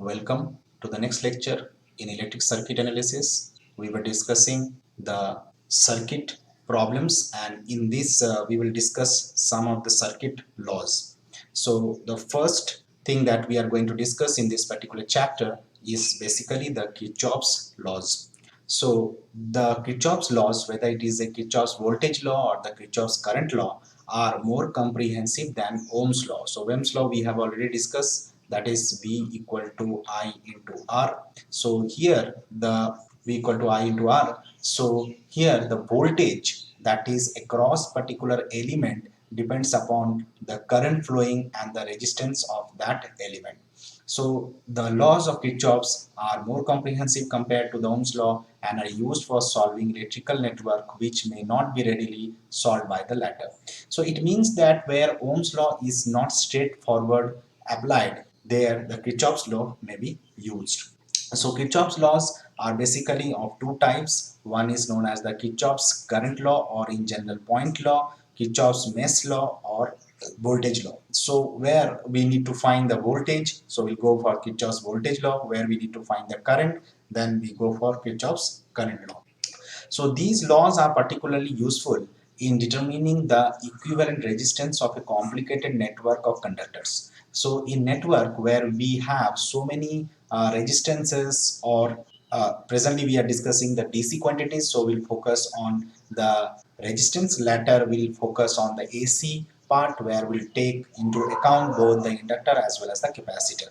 Welcome to the next lecture in electric circuit analysis. We were discussing the circuit problems, and in this we will discuss some of the circuit laws. So the first thing that we are going to discuss in this particular chapter is basically the Kirchhoff's laws. So the Kirchhoff's laws, whether it is a Kirchhoff's voltage law or the Kirchhoff's current law, are more comprehensive than Ohm's law. So Ohm's law we have already discussed, that is V equal to I into R. So here the V equal to I into R. So here the voltage that is across particular element depends upon the current flowing and the resistance of that element. So the laws of Kirchhoff's are more comprehensive compared to the Ohm's law and are used for solving electrical network which may not be readily solved by the latter. So it means that where Ohm's law is not straightforward applied, there the Kirchhoff's law may be used. So Kirchhoff's laws are basically of two types. One is known as the Kirchhoff's current law, or in general point law, Kirchhoff's mesh law, or voltage law. So where we need to find the voltage, so we'll go for Kirchhoff's voltage law. Where we need to find the current, then we go for Kirchhoff's current law. So these laws are particularly useful in determining the equivalent resistance of a complicated network of conductors. So in network where we have so many resistances, or presently we are discussing the DC quantities, so we'll focus on the resistance. Later we'll focus on the AC part, where we'll take into account both the inductor as well as the capacitor.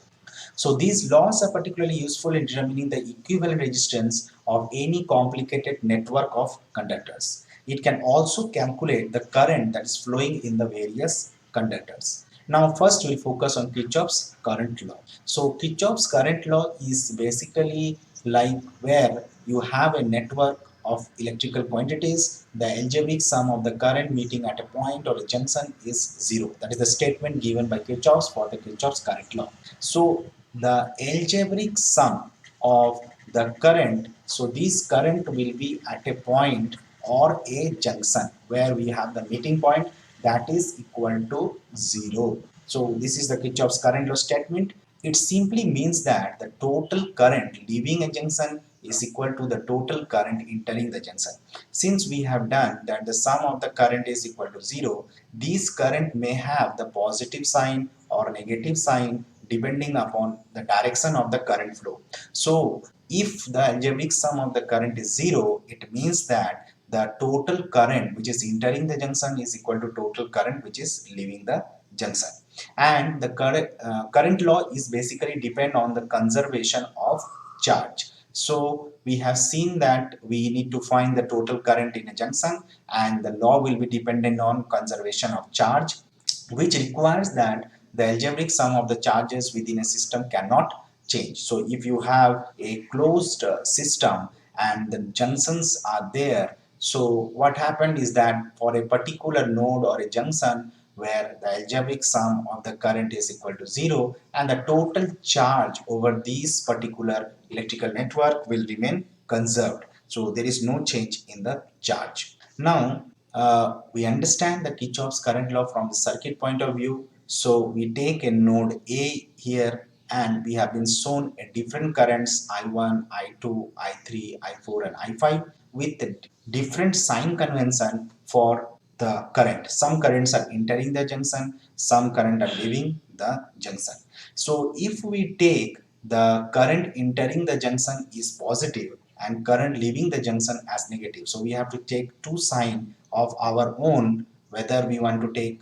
So these laws are particularly useful in determining the equivalent resistance of any complicated network of conductors. It can also calculate the current that is flowing in the various conductors. Now first we'll focus on Kirchhoff's current law. So Kirchhoff's current law is basically like where you have a network of electrical quantities, the algebraic sum of the current meeting at a point or a junction is zero. That is the statement given by Kirchhoff's for the Kirchhoff's current law. So the algebraic sum of the current, so this current will be at a point or a junction where we have the meeting point that is equal to 0. So this is the Kirchhoff's current law statement. It simply means that the total current leaving a junction is equal to the total current entering the junction. Since we have done that the sum of the current is equal to 0, this current may have the positive sign or negative sign depending upon the direction of the current flow. So if the algebraic sum of the current is 0, it means that the total current which is entering the junction is equal to total current which is leaving the junction. And the current law is basically depend on the conservation of charge. So we have seen that we need to find the total current in a junction, and the law will be dependent on conservation of charge, which requires that the algebraic sum of the charges within a system cannot change. So if you have a closed system and the junctions are there, so what happened is that for a particular node or a junction where the algebraic sum of the current is equal to 0, and the total charge over this particular electrical network will remain conserved. So there is no change in the charge. Now we understand the Kirchhoff's current law from the circuit point of view. So we take a node A here, and we have been shown a different currents I1, I2, I3, I4 and I5 with a different sign convention for the current. Some currents are entering the junction, some current are leaving the junction. So if we take the current entering the junction is positive and current leaving the junction as negative, so we have to take two sign of our own, whether we want to take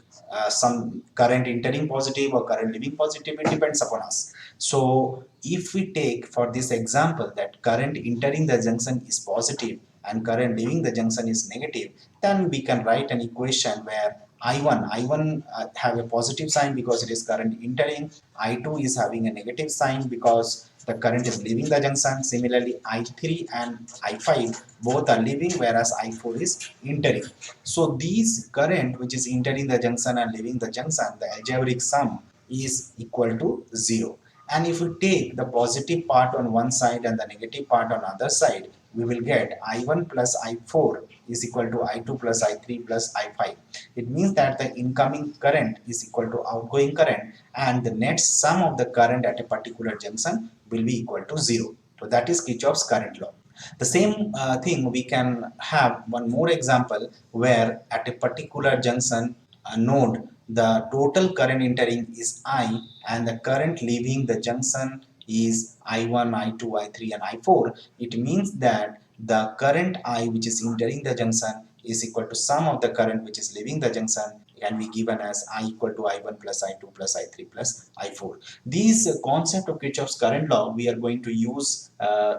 some current entering positive or current leaving positive, it depends upon us. So if we take for this example that current entering the junction is positive and current leaving the junction is negative, then we can write an equation where I1 have a positive sign because it is current entering, I2 is having a negative sign because the current is leaving the junction. Similarly, I3 and I5 both are leaving, whereas I4 is entering. So these current which is entering the junction and leaving the junction, the algebraic sum is equal to 0. And if we take the positive part on one side and the negative part on other side, we will get I1 plus I4 is equal to I2 plus I3 plus I5. It means that the incoming current is equal to outgoing current, and the net sum of the current at a particular junction will be equal to 0. So that is Kirchhoff's current law. The same thing we can have one more example where at a particular junction node the total current entering is I and the current leaving the junction is I1, I2, I3 and I4. It means that the current I which is entering the junction is equal to sum of the current which is leaving the junction, can be given as I equal to I1 plus I2 plus I3 plus I4. These concept of Kirchhoff's current law we are going to use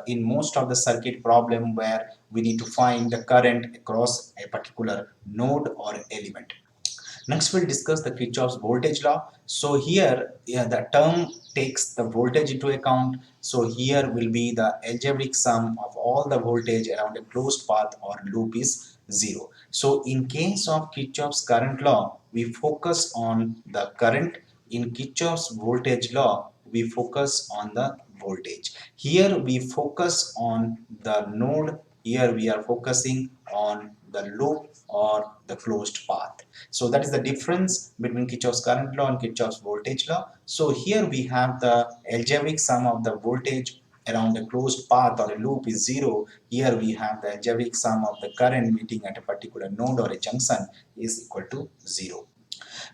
in most of the circuit problem where we need to find the current across a particular node or element. Next, we'll discuss the Kirchhoff's voltage law. So here, the term takes the voltage into account. So here will be the algebraic sum of all the voltage around a closed path or loop is 0. So in case of Kirchhoff's current law, we focus on the current. In Kirchhoff's voltage law, we focus on the voltage. Here we focus on the node. Here we are focusing on the loop or the closed path. So that is the difference between Kirchhoff's current law and Kirchhoff's voltage law. So here we have the algebraic sum of the voltage around a closed path or a loop is 0. Here we have the algebraic sum of the current meeting at a particular node or a junction is equal to 0.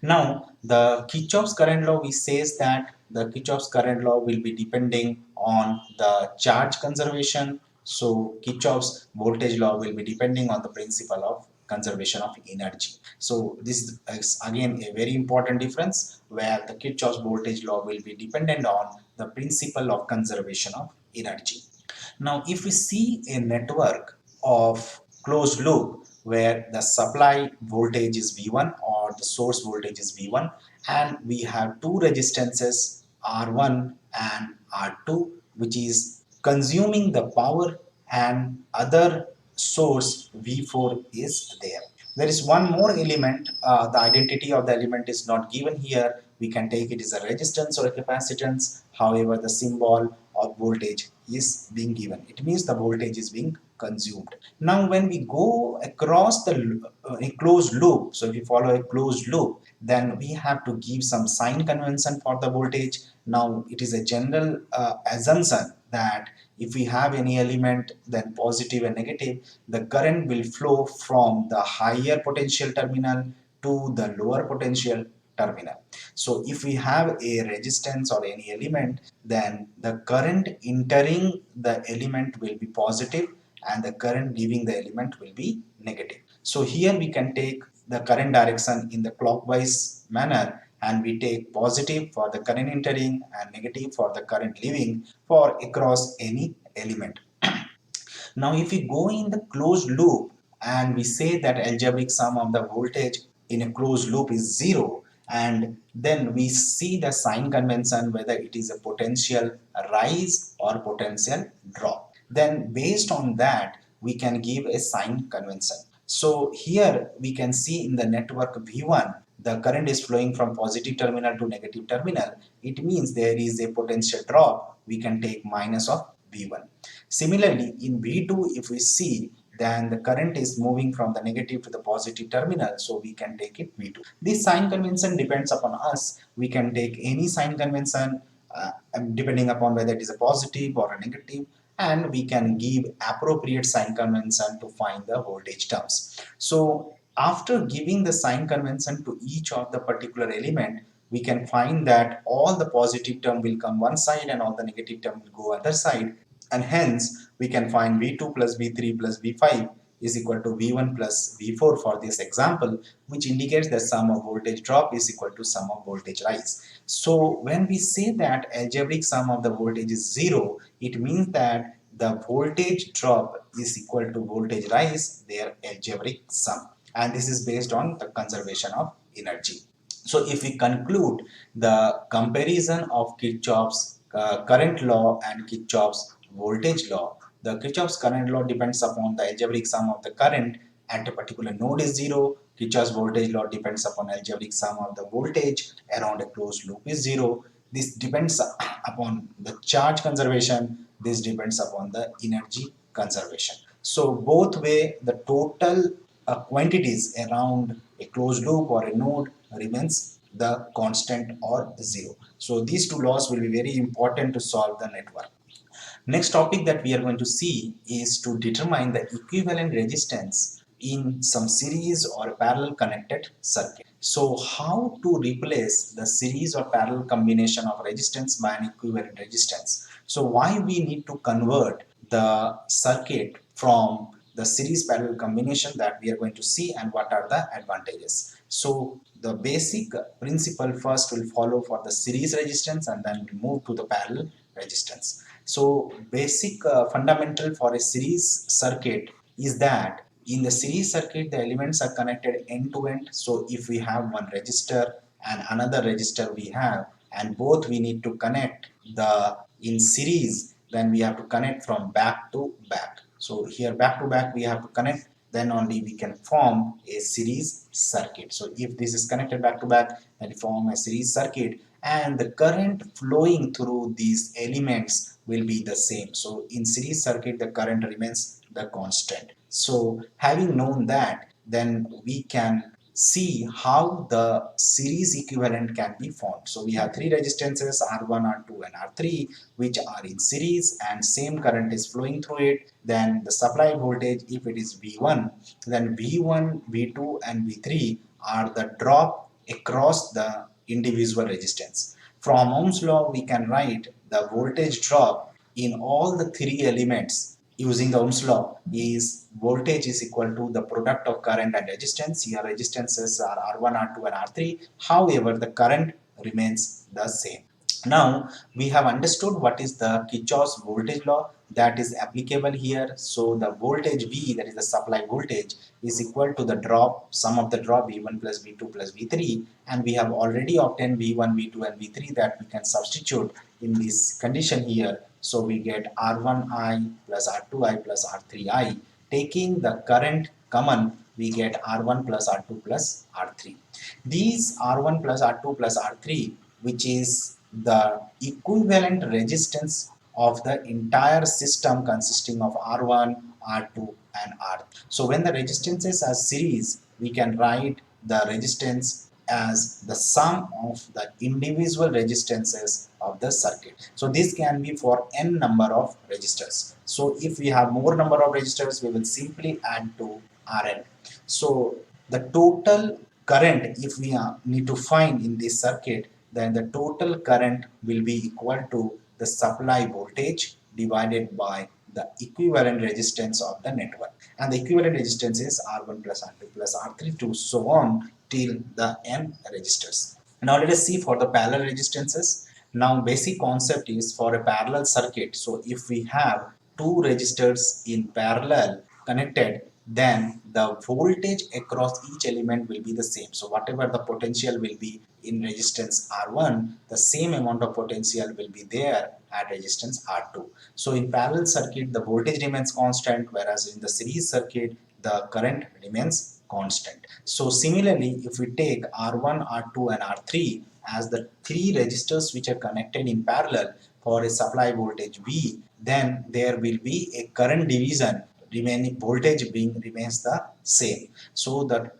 Now, the Kirchhoff's current law, we says that the Kirchhoff's current law will be depending on the charge conservation. So, Kirchhoff's voltage law will be depending on the principle of conservation of energy. So, this is again a very important difference where the Kirchhoff's voltage law will be dependent on the principle of conservation of energy. Now, if we see a network of closed loop where the supply voltage is V1 or the source voltage is V1 and we have two resistances R1 and R2 which is consuming the power and other source V4 is there. There is one more element, the identity of the element is not given here. We can take it as a resistance or a capacitance. However, the symbol of voltage is being given. It means the voltage is being consumed. Now, when we go across the a closed loop, so if you follow a closed loop, then we have to give some sign convention for the voltage. Now, it is a general assumption that if we have any element then positive and negative, the current will flow from the higher potential terminal to the lower potential terminal. So if we have a resistance or any element, then the current entering the element will be positive and the current leaving the element will be negative. So here we can take the current direction in the clockwise manner and we take positive for the current entering and negative for the current leaving for across any element. Now if we go in the closed loop and we say that algebraic sum of the voltage in a closed loop is 0, and then we see the sign convention whether it is a potential rise or potential drop. Then based on that we can give a sign convention. So here we can see in the network V1 the current is flowing from positive terminal to negative terminal. It means there is a potential drop. We can take minus of V1. Similarly, in V2, if we see, then the current is moving from the negative to the positive terminal, so we can take it V2. This sign convention depends upon us. We can take any sign convention depending upon whether it is a positive or a negative, and we can give appropriate sign convention to find the voltage terms. So after giving the sign convention to each of the particular element, we can find that all the positive term will come one side and all the negative term will go other side, and hence we can find V2 plus V3 plus V5 is equal to V1 plus V4 for this example, which indicates that sum of voltage drop is equal to sum of voltage rise. So when we say that algebraic sum of the voltage is 0, it means that the voltage drop is equal to voltage rise, their algebraic sum, and this is based on the conservation of energy. So if we conclude the comparison of Kirchhoff's current law and Kirchhoff's voltage law, the Kirchhoff's current law depends upon the algebraic sum of the current at a particular node is 0. Kirchhoff's voltage law depends upon algebraic sum of the voltage around a closed loop is 0. This depends upon the charge conservation. This depends upon the energy conservation. So both way the total quantities around a closed loop or a node remains the constant or zero. So these two laws will be very important to solve the network. Next topic that we are going to see is to determine the equivalent resistance in some series or parallel connected circuit. So how to replace the series or parallel combination of resistance by an equivalent resistance. So why we need to convert the circuit from the series parallel combination that we are going to see, and what are the advantages. So the basic principle first will follow for the series resistance, and then we move to the parallel resistance. So basic fundamental for a series circuit is that in the series circuit the elements are connected end to end. So if we have one resistor and another resistor we have, and both we need to connect the in series, then we have to connect from back to back. So here back to back we have to connect, then only we can form a series circuit. So if this is connected back to back, then we form a series circuit, and the current flowing through these elements will be the same. So in series circuit the current remains the constant. So having known that, then we can see how the series equivalent can be formed. So we have three resistances R1, R2 and R3 which are in series, and same current is flowing through it. Then the supply voltage, if it is V1, then V1, V2 and V3 are the drop across the individual resistance. From Ohm's law we can write the voltage drop in all the three elements using the Ohm's law is voltage is equal to the product of current and resistance. Here resistances are R1, R2 and R3. However, the current remains the same. Now we have understood what is the Kirchhoff's voltage law that is applicable here. So the voltage V, that is the supply voltage, is equal to the drop, sum of the drop V1 plus V2 plus V3, and we have already obtained V1, V2 and V3 that we can substitute in this condition here. So we get R1I plus R2I plus R3I. Taking the current common, we get R1 plus R2 plus R3. These R1 plus R2 plus R3, which is the equivalent resistance of the entire system consisting of R1, R2 and R. So when the resistances are series, we can write the resistance as the sum of the individual resistances of the circuit. So this can be for n number of resistors. So if we have more number of resistors, we will simply add to Rn. So the total current, if we need to find in this circuit, then the total current will be equal to the supply voltage divided by the equivalent resistance of the network, and the equivalent resistance is R1 plus R2 plus R3 to so on till the n resistors. Now let us see for the parallel resistances. Now basic concept is for a parallel circuit. So if we have two resistors in parallel connected, then the voltage across each element will be the same. So whatever the potential will be in resistance R1, the same amount of potential will be there at resistance R2. So in parallel circuit, the voltage remains constant, whereas in the series circuit, the current remains constant. So similarly, if we take R1, R2 and R3 as the three resistors which are connected in parallel for a supply voltage V, then there will be a current division, remaining voltage being remains the same. So the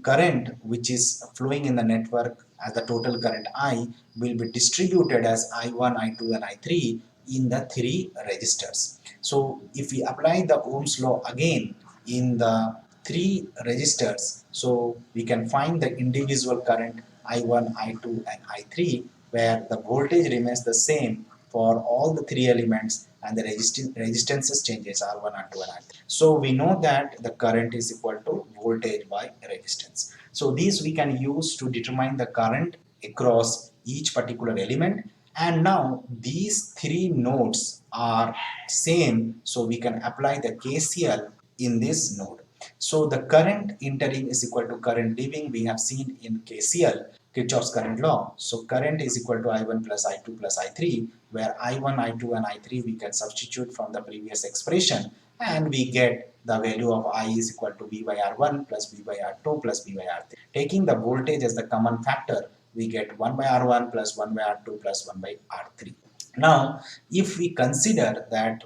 current which is flowing in the network as the total current I will be distributed as I1, I2 and I3 in the three resistors. So if we apply the Ohm's law again in the three resistors, so we can find the individual current I1, I2 and I3, where the voltage remains the same for all the three elements and the resistances changes R1, R2 and R3. So we know that the current is equal to voltage by resistance. So these we can use to determine the current across each particular element. And now these three nodes are same, so we can apply the KCL in this node. So the current entering is equal to current leaving. We have seen in KCL, Kirchhoff's current law. So current is equal to I1 plus I2 plus I3, where I1, I2 and I3 we can substitute from the previous expression, and we get the value of I is equal to V by R1 plus V by R2 plus V by R3. Taking the voltage as the common factor, we get 1 by R1 plus 1 by R2 plus 1 by R3. Now, if we consider that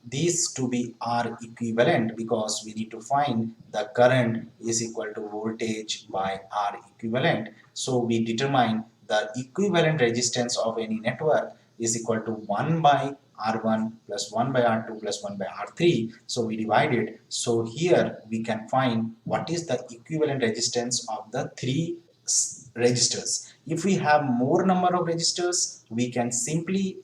these to be are equivalent, because we need to find the current is equal to voltage by R equivalent. So we determine the equivalent resistance of any network is equal to 1 by R1 plus 1 by R2 plus 1 by R3. So we divide it. So here we can find what is the equivalent resistance of the three registers. If we have more number of registers, we can simply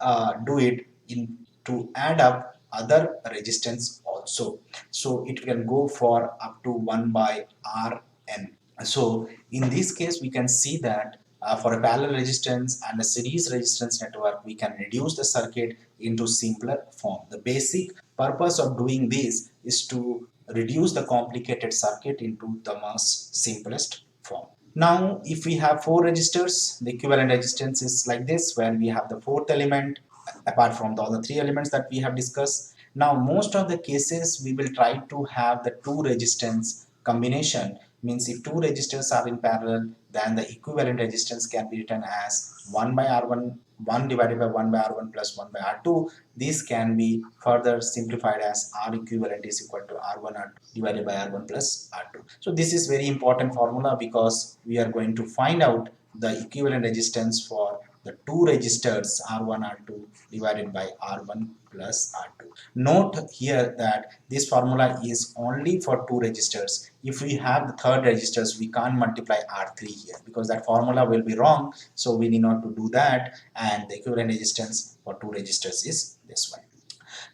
do it in to add up other resistance also. So it can go for up to 1 by Rn. So in this case, we can see that for a parallel resistance and a series resistance network, we can reduce the circuit into simpler form. The basic purpose of doing this is to reduce the complicated circuit into the most simplest form. Now, if we have four resistors, the equivalent resistance is like this, where we have the fourth element apart from the other three elements that we have discussed. Now, most of the cases we will try to have the two resistance combination. Means if two resistors are in parallel, then the equivalent resistance can be written as 1 by R1, 1 divided by 1 by R1 plus 1 by R2. This can be further simplified as R equivalent is equal to R1 R2 divided by R1 plus R2. So this is very important formula, because we are going to find out the equivalent resistance for the two registers R1 R2 divided by R1 plus R2. Note here that this formula is only for two registers. If we have the third registers, we can't multiply R3 here, because that formula will be wrong. So we need not to do that, and the equivalent resistance for two registers is this one.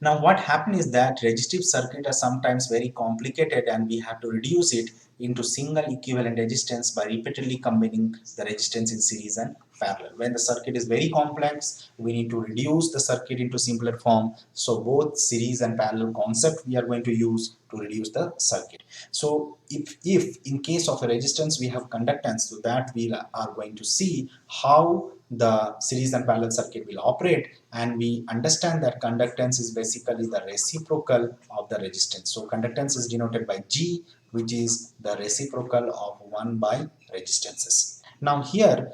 Now what happens is that resistive circuit are sometimes very complicated, and we have to reduce it into single equivalent resistance by repeatedly combining the resistance in series and parallel. When the circuit is very complex, we need to reduce the circuit into simpler form. So both series and parallel concept we are going to use to reduce the circuit. So if in case of a resistance we have conductance, so that we are going to see how the series and parallel circuit will operate, and we understand that conductance is basically the reciprocal of the resistance. So conductance is denoted by G, which is the reciprocal of 1 by resistances. Now here,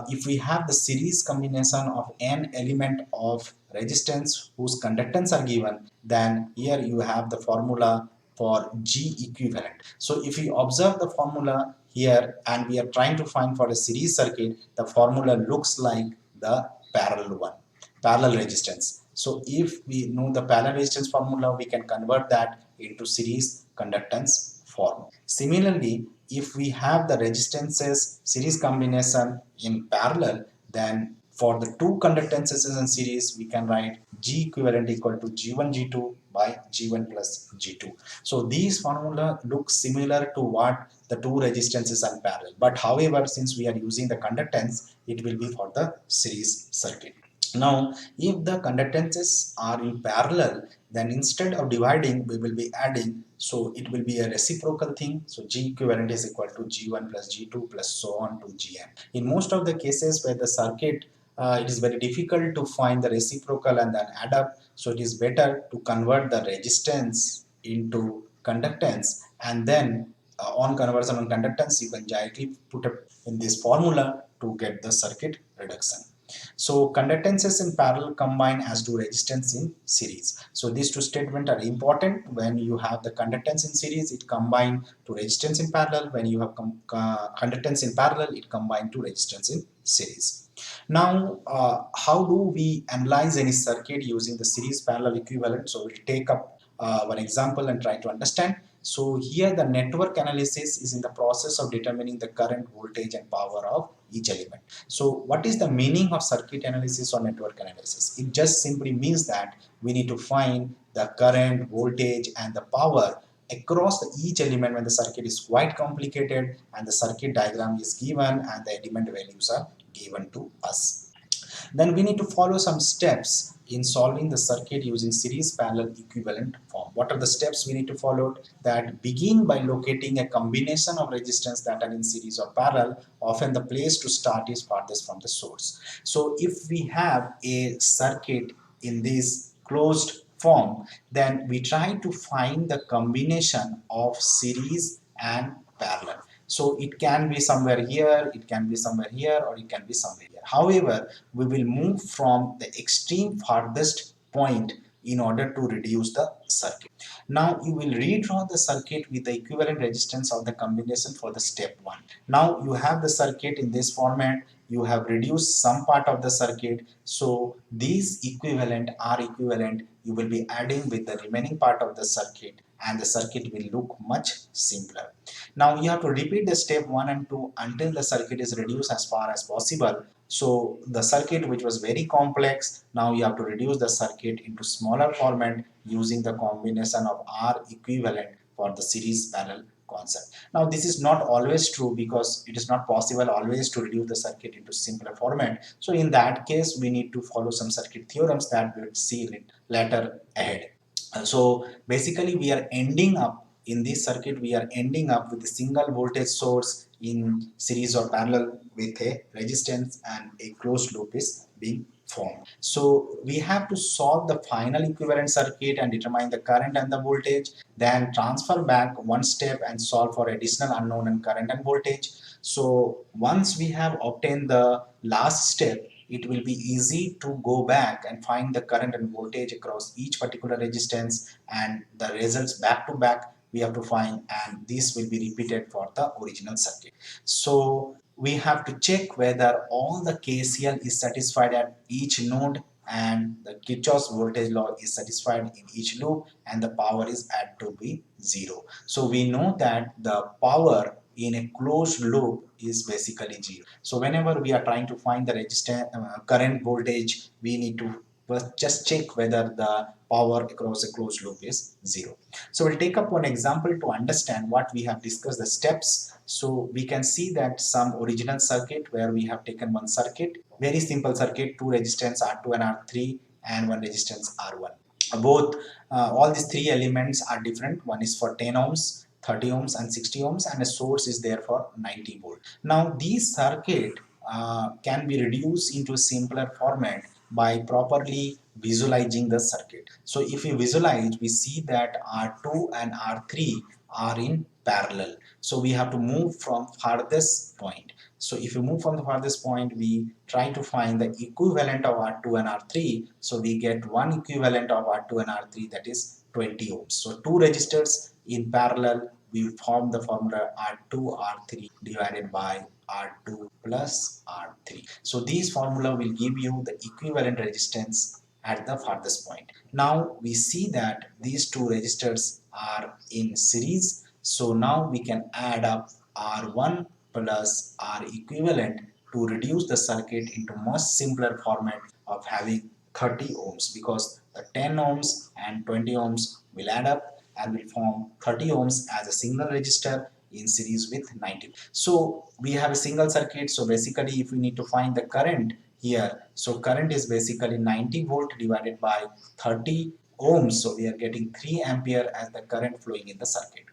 if we have the series combination of n element of resistance whose conductance are given, then here you have the formula for G equivalent. So if we observe the formula here and we are trying to find for a series circuit, the formula looks like the parallel one, parallel resistance. So if we know the parallel resistance formula, we can convert that into series conductance form. Similarly, if we have the resistances series combination in parallel, then for the two conductances in series, we can write G equivalent equal to G1 G2 by G1 plus G2. So these formula look similar to what the two resistances are parallel. But however, since we are using the conductance, it will be for the series circuit. Now, if the conductances are in parallel, then instead of dividing, we will be adding. So it will be a reciprocal thing. So G equivalent is equal to G1 plus G2 plus so on to Gn. In most of the cases where the circuit, it is very difficult to find the reciprocal and then add up. So it is better to convert the resistance into conductance, and then on conversion on conductance, you can directly put up in this formula to get the circuit reduction. So conductances in parallel combine as do resistance in series. So these two statements are important. When you have the conductance in series, it combine to resistance in parallel. When you have conductance in parallel, it combine to resistance in series. Now, how do we analyze any circuit using the series parallel equivalent? So we'll take up one example and try to understand. So here the network analysis is in the process of determining the current, voltage and power of each element. So what is the meaning of circuit analysis or network analysis? It just simply means that we need to find the current, voltage and the power across each element when the circuit is quite complicated and the circuit diagram is given and the element values are given to us. Then we need to follow some steps in solving the circuit using series parallel equivalent form. What are the steps we need to follow? That begin by locating a combination of resistance that are in series or parallel. Often the place to start is farthest from the source. So if we have a circuit in this closed form, then we try to find the combination of series and parallel. So it can be somewhere here, it can be somewhere here, or it can be somewhere here. However, we will move from the extreme farthest point in order to reduce the circuit. Now you will redraw the circuit with the equivalent resistance of the combination for the step 1. Now you have the circuit in this format, you have reduced some part of the circuit, so these equivalent are equivalent, you will be adding with the remaining part of the circuit and the circuit will look much simpler. Now you have to repeat the step 1 and 2 until the circuit is reduced as far as possible. So the circuit which was very complex, now you have to reduce the circuit into smaller format using the combination of R equivalent for the series parallel concept. Now this is not always true because it is not possible always to reduce the circuit into simpler format. So in that case we need to follow some circuit theorems that we will see later ahead. So basically we are ending up in this circuit, we are ending up with a single voltage source in series or parallel with a resistance and a closed loop is being formed. So we have to solve the final equivalent circuit and determine the current and the voltage, then transfer back one step and solve for additional unknown and current and voltage. So once we have obtained the last step, it will be easy to go back and find the current and voltage across each particular resistance, and the results back to back we have to find, and this will be repeated for the original circuit. So we have to check whether all the KCL is satisfied at each node and the Kirchhoff's voltage law is satisfied in each loop and the power is at to be 0. So we know that the power in a closed loop is basically 0. So whenever we are trying to find the resistance current voltage, we need to first just check whether the power across a closed loop is 0. So we'll take up one example to understand what we have discussed the steps. So we can see that some original circuit where we have taken one circuit, very simple circuit, two resistance R2 and R3 and one resistance R1. Both all these three elements are different. One is for 10 ohms, 30 ohms and 60 ohms, and a source is there for 90 volt. Now these circuit can be reduced into a simpler format by properly visualizing the circuit. So if we visualize, we see that R2 and R3 are in parallel. So we have to move from farthest point. So if you move from the farthest point, we try to find the equivalent of R2 and R3. So we get one equivalent of R2 and R3, that is 20 ohms. So two resistors in parallel, we form the formula R2 R3 divided by R2 plus R3. So this formula will give you the equivalent resistance at the farthest point. Now we see that these two resistors are in series. So now we can add up R1 plus R equivalent to reduce the circuit into much simpler format of having 30 ohms, because the 10 ohms and 20 ohms will add up and will form 30 ohms as a single resistor in series with 90. So we have a single circuit. So basically if we need to find the current here, so current is basically 90 volt divided by 30 ohms. So we are getting 3 ampere as the current flowing in the circuit.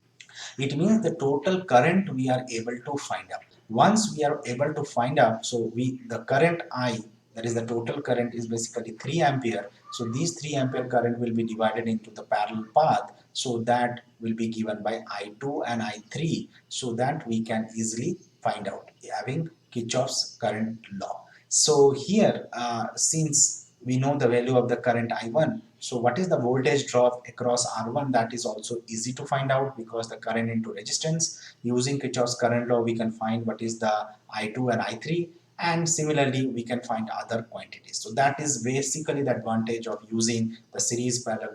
It means the total current we are able to find out. Once we are able to find out, so the current I, that is the total current, is basically 3 ampere. So these 3 ampere current will be divided into the parallel path. So that will be given by I2 and I3. So that we can easily find out having Kirchhoff's current law. So here, since we know the value of the current I1, so what is the voltage drop across R1, that is also easy to find out, because the current into resistance, using Kirchhoff's current law we can find what is the I2 and I3, and similarly we can find other quantities. So that is basically the advantage of using the series parallel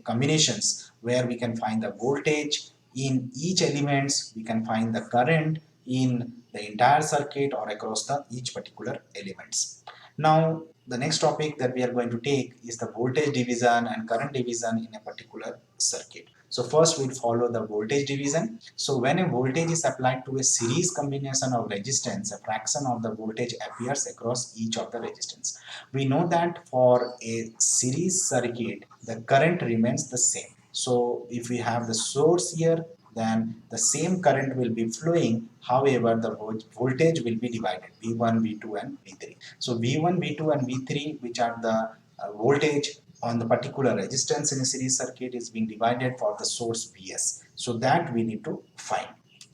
combinations, where we can find the voltage in each elements, we can find the current in the entire circuit or across the each particular elements. Now the next topic that we are going to take is the voltage division and current division in a particular circuit. So first we'll follow the voltage division. So when a voltage is applied to a series combination of resistance, a fraction of the voltage appears across each of the resistance. We know that for a series circuit, the current remains the same. So if we have the source here, then the same current will be flowing. However, the voltage will be divided, V1, V2 and V3. So V1, V2 and V3, which are the voltage on the particular resistance in a series circuit, is being divided for the source Vs. So that we need to find.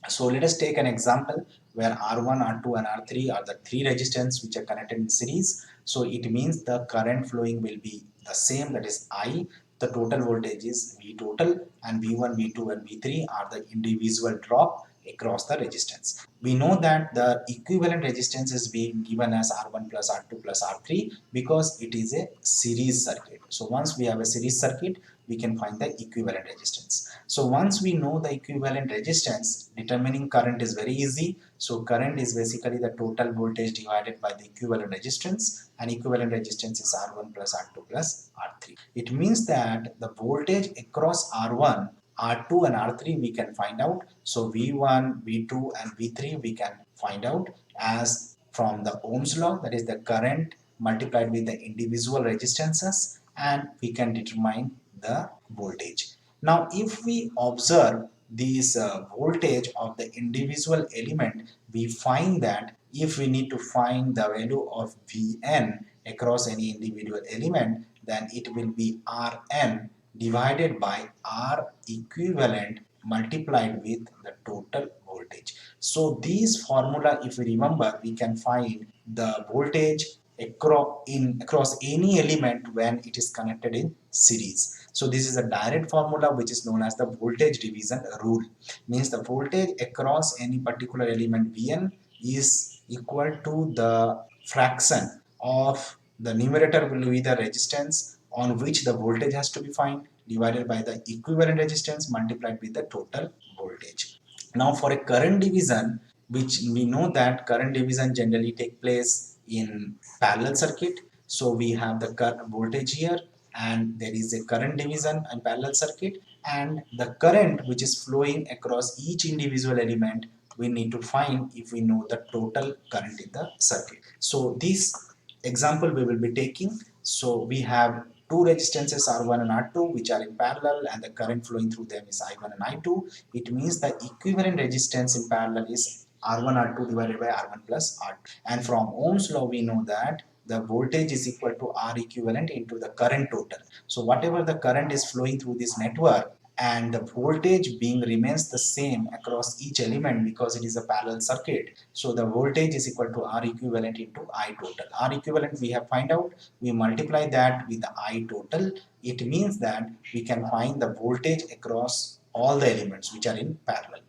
So let us take an example where R1, R2 and R3 are the three resistors which are connected in series. So it means the current flowing will be the same, that is I. The total voltage is V total, and V1, V2 and V3 are the individual drop across the resistance. We know that the equivalent resistance is being given as R1 plus R2 plus R3 because it is a series circuit. So once we have a series circuit, we can find the equivalent resistance. So once we know the equivalent resistance, determining current is very easy. So current is basically the total voltage divided by the equivalent resistance, and equivalent resistance is R1 plus R2 plus R3. It means that the voltage across R1, R2 and R3 we can find out. So V1, V2 and V3 we can find out as from the Ohm's law, that is the current multiplied with the individual resistances, and we can determine the voltage. Now, if we observe this voltage of the individual element, we find that if we need to find the value of Vn across any individual element, then it will be Rn divided by R equivalent multiplied with the total voltage. So this formula, if we remember, we can find the voltage across any element when it is connected in series. So this is a direct formula which is known as the voltage division rule. Means the voltage across any particular element Vn is equal to the fraction of the numerator will be the resistance on which the voltage has to be found divided by the equivalent resistance multiplied with the total voltage. Now for a current division, which we know that current division generally take place in parallel circuit. So we have the voltage here, and there is a current division in parallel circuit, and the current which is flowing across each individual element we need to find if we know the total current in the circuit. So this example we will be taking. So we have two resistances R1 and R2 which are in parallel, and the current flowing through them is I1 and I2. It means the equivalent resistance in parallel is R1 R2 divided by R1 plus R2. And from Ohm's law we know that the voltage is equal to R equivalent into the current total. So whatever the current is flowing through this network, and the voltage being remains the same across each element because it is a parallel circuit. So the voltage is equal to R equivalent into I total. R equivalent we have find out, we multiply that with the I total. It means that we can find the voltage across all the elements which are in parallel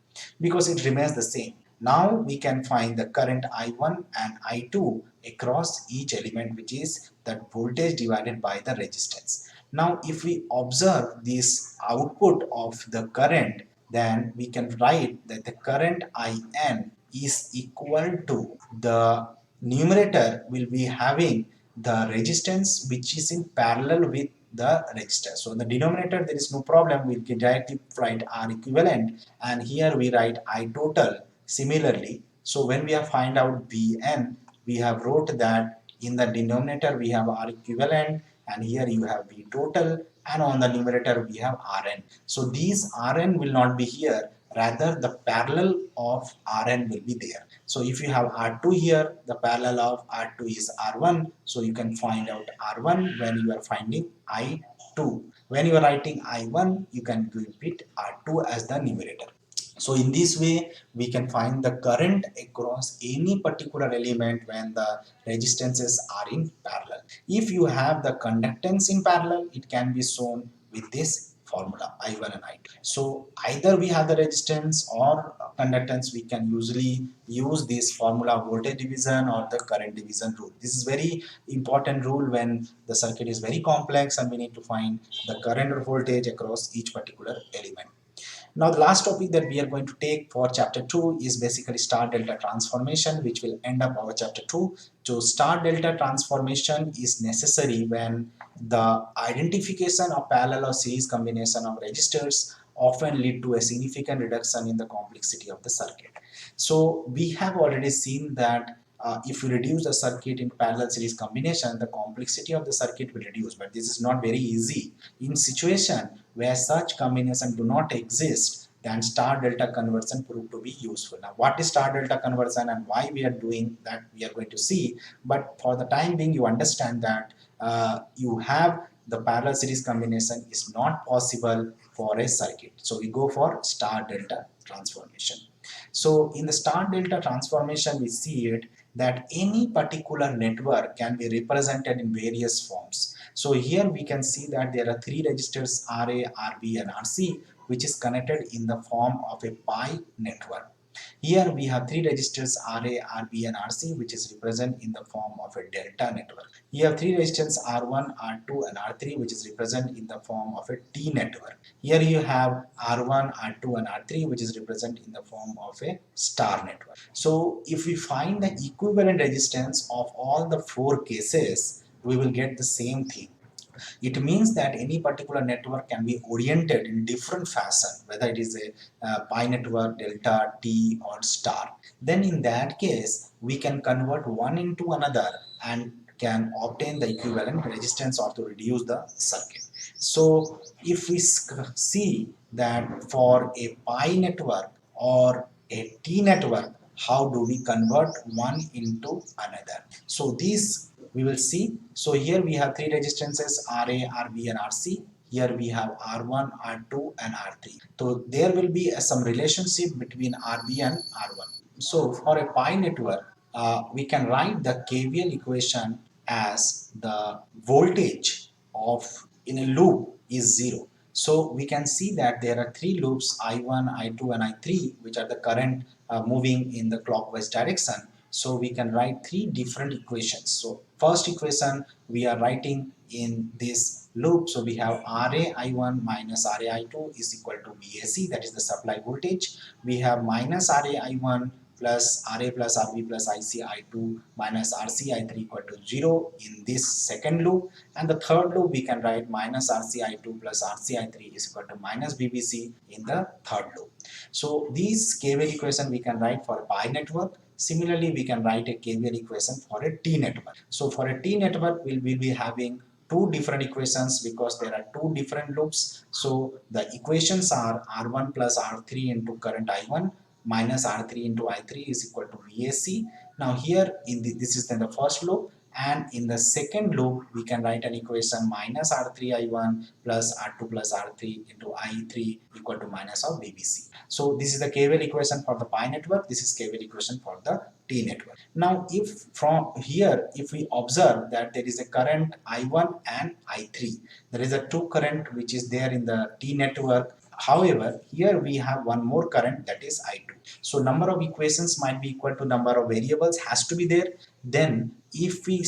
because it remains the same. Now we can find the current I1 and I2 across each element, which is that voltage divided by the resistance. Now if we observe this output of the current, then we can write that the current IN is equal to the numerator will be having the resistance which is in parallel with the resistor. So in the denominator there is no problem, we can directly write R equivalent, and here we write I total similarly. So when we have find out Vn, we have wrote that in the denominator we have R equivalent, and here you have V total, and on the numerator we have Rn. So these Rn will not be here, rather the parallel of Rn will be there. So if you have R2 here, the parallel of R2 is R1, so you can find out R1 when you are finding I2. When you are writing I1, you can repeat R2 as the numerator. So in this way, we can find the current across any particular element when the resistances are in parallel. If you have the conductance in parallel, it can be shown with this formula I1 and I2. So either we have the resistance or conductance, we can usually use this formula voltage division or the current division rule. This is very important rule when the circuit is very complex and we need to find the current or voltage across each particular element. Now the last topic that we are going to take for chapter 2 is basically star delta transformation, which will end up our chapter 2. So star delta transformation is necessary when the identification of parallel or series combination of resistors often lead to a significant reduction in the complexity of the circuit. So we have already seen that if you reduce the circuit in parallel series combination, the complexity of the circuit will reduce, but this is not very easy. In situation where such combination do not exist, then star delta conversion proved to be useful. Now what is star delta conversion and why we are doing that, we are going to see, but for the time being you understand that you have the parallel series combination is not possible for a circuit, so we go for star delta transformation. So in the star delta transformation, we see it that any particular network can be represented in various forms. So here we can see that there are three resistors RA, RB and RC, which is connected in the form of a pi network. Here we have three resistors RA, RB and RC, which is represented in the form of a delta network. You have three resistors R1, R2 and R3, which is represented in the form of a T network. Here you have R1, R2 and R3, which is represented in the form of a star network. So if we find the equivalent resistance of all the four cases, we will get the same thing. It means that any particular network can be oriented in different fashion, whether it is a pi network, delta, T or star. Then in that case, we can convert one into another and can obtain the equivalent resistance or to reduce the circuit. So if we see that for a pi network or a T network, how do we convert one into another? So these we will see. So here we have three resistances RA, RB and RC. Here we have R1, R2 and R3. So there will be some relationship between RB and R1. So for a pi network, we can write the KVL equation as the voltage of in a loop is 0. So we can see that there are three loops I1, I2 and I3, which are the current moving in the clockwise direction. So we can write three different equations. So first equation we are writing in this loop. So we have RA I1 minus RA I2 is equal to VAC, that is the supply voltage. We have minus RA I1 plus RA plus RB plus IC I2 minus RC I3 equal to 0 in this second loop. And the third loop we can write minus RC I2 plus RC I3 is equal to minus BBC in the third loop. So these KVL equation we can write for a pi network. Similarly, we can write a KVL equation for a T network. So for a T network, we will be having two different equations because there are two different loops. So the equations are R1 plus R3 into current I1 minus R3 into I3 is equal to VAC. Now here this is then the first loop, and in the second loop we can write an equation minus R3I1 plus R2 plus R3 into I3 equal to minus of BBC. So this is the KVL equation for the pi network. This is KVL equation for the T network. Now if from here, if we observe that there is a current I1 and I3, there is a two current which is there in the T network. However, here we have one more current, that is I2. So number of equations might be equal to number of variables has to be there. Then if we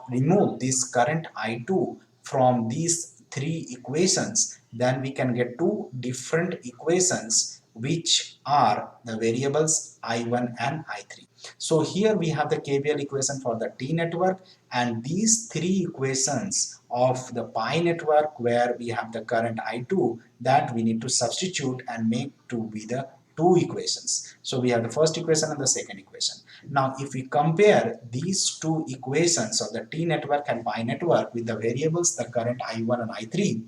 remove this current I2 from these three equations, then we can get two different equations which are the variables I1 and I3. So here we have the KVL equation for the T network, and these three equations of the pi network where we have the current I2, that we need to substitute and make to be the two equations. So we have the first equation and the second equation. Now if we compare these two equations of the T network and pi network with the variables the current I1 and I3,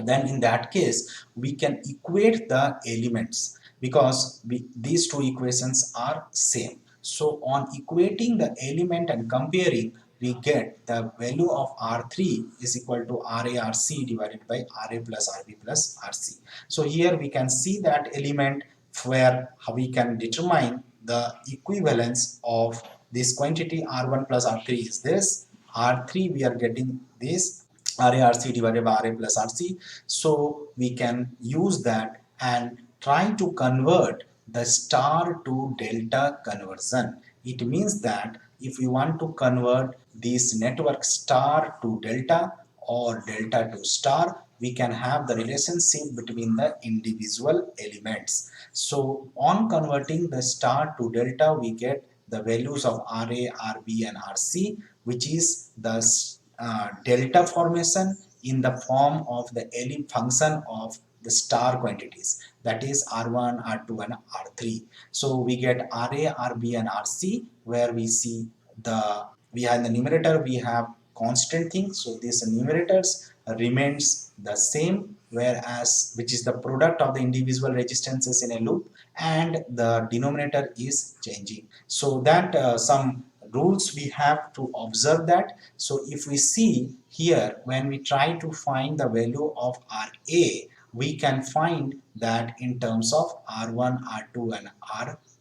then in that case we can equate the elements because these two equations are same. So on equating the element and comparing, we get the value of R3 is equal to RARC divided by RA plus RB plus RC. So here we can see that element where we can determine the equivalence of this quantity R1 plus R3 is this, R3 we are getting this RARC divided by RA plus RC. So we can use that and try to convert the star to delta conversion. It means that if we want to convert this network star to delta or delta to star, we can have the relationship between the individual elements. So on converting the star to delta, we get the values of RA, RB and RC, which is the delta formation in the form of the function of the star quantities, that is R1, R2 and R3. So we get RA, RB and RC, where we see we have in the numerator we have constant thing, so this numerators remains the same, whereas which is the product of the individual resistances in a loop, and the denominator is changing. So that some rules we have to observe that. So if we see here, when we try to find the value of RA, we can find that in terms of R1, R2 and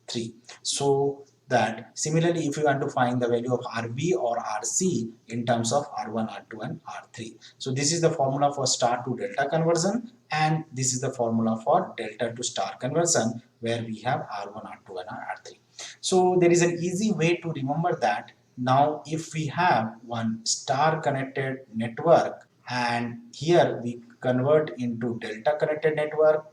3. So that similarly, if you want to find the value of RB or RC in terms of R1, R2 and R3. So this is the formula for star to delta conversion, and this is the formula for delta to star conversion, where we have R1, R2 and R3. So there is an easy way to remember that. Now if we have one star connected network and here we convert into delta connected network,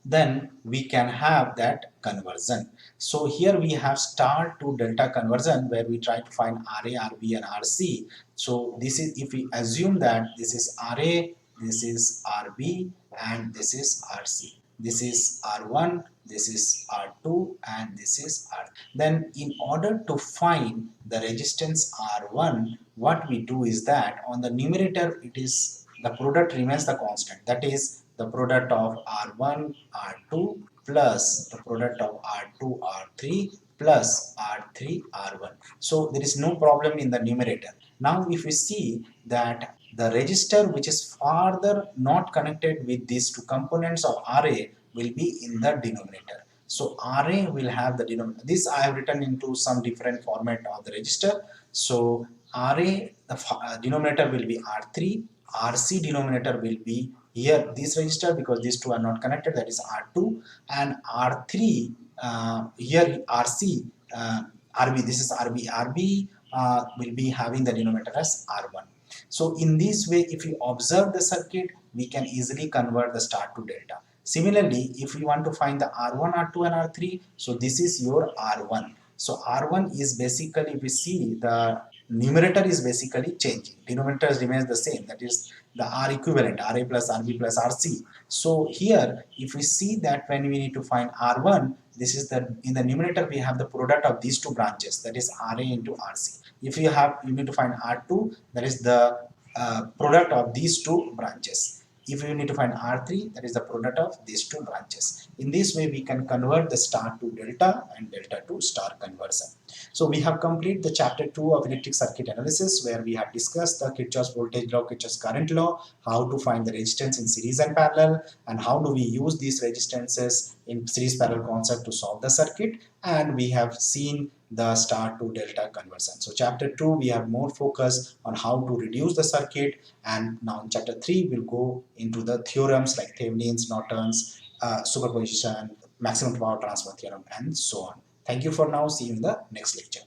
then we can have that conversion. So here we have star to delta conversion, where we try to find RA, RB and RC. So this is, if we assume that this is RA, this is RB and this is RC. This is R1, this is R2 and this is R. Then in order to find the resistance R1, what we do is that on the numerator it is the product remains the constant, that is the product of R1 R2 plus the product of R2 R3 plus R3 R1. So there is no problem in the numerator. Now if we see that the register which is further not connected with these two components of RA will be in the denominator. So RA will have the denominator. This I have written into some different format of the register. So RA, the denominator will be R3, RC denominator will be here this register, because these two are not connected, that is R2, and R3 here RC, RB, this is RB will be having the denominator as R1. So in this way, if you observe the circuit, we can easily convert the star to delta. Similarly, if we want to find the R1, R2 and R3, so this is your R1. So R1 is basically, if we see the numerator is basically changing, denominator remains the same, that is the R equivalent, RA plus RB plus RC. So here if we see that when we need to find R1, this is the, in the numerator we have the product of these two branches, that is RA into RC. If you need to find R2, that is the product of these two branches. If you need to find R3, that is the product of these two branches. In this way we can convert the star to delta and delta to star conversion. So we have completed the chapter 2 of electric circuit analysis, where we have discussed the Kirchhoff's voltage law, Kirchhoff's current law, how to find the resistance in series and parallel, and how do we use these resistances in series parallel concept to solve the circuit, and we have seen the star to delta conversion. So chapter 2 we have more focus on how to reduce the circuit, and now in chapter 3 we'll go into the theorems like Thevenin's, Norton's, superposition, maximum power transfer theorem and so on. Thank you for now. See you in the next lecture.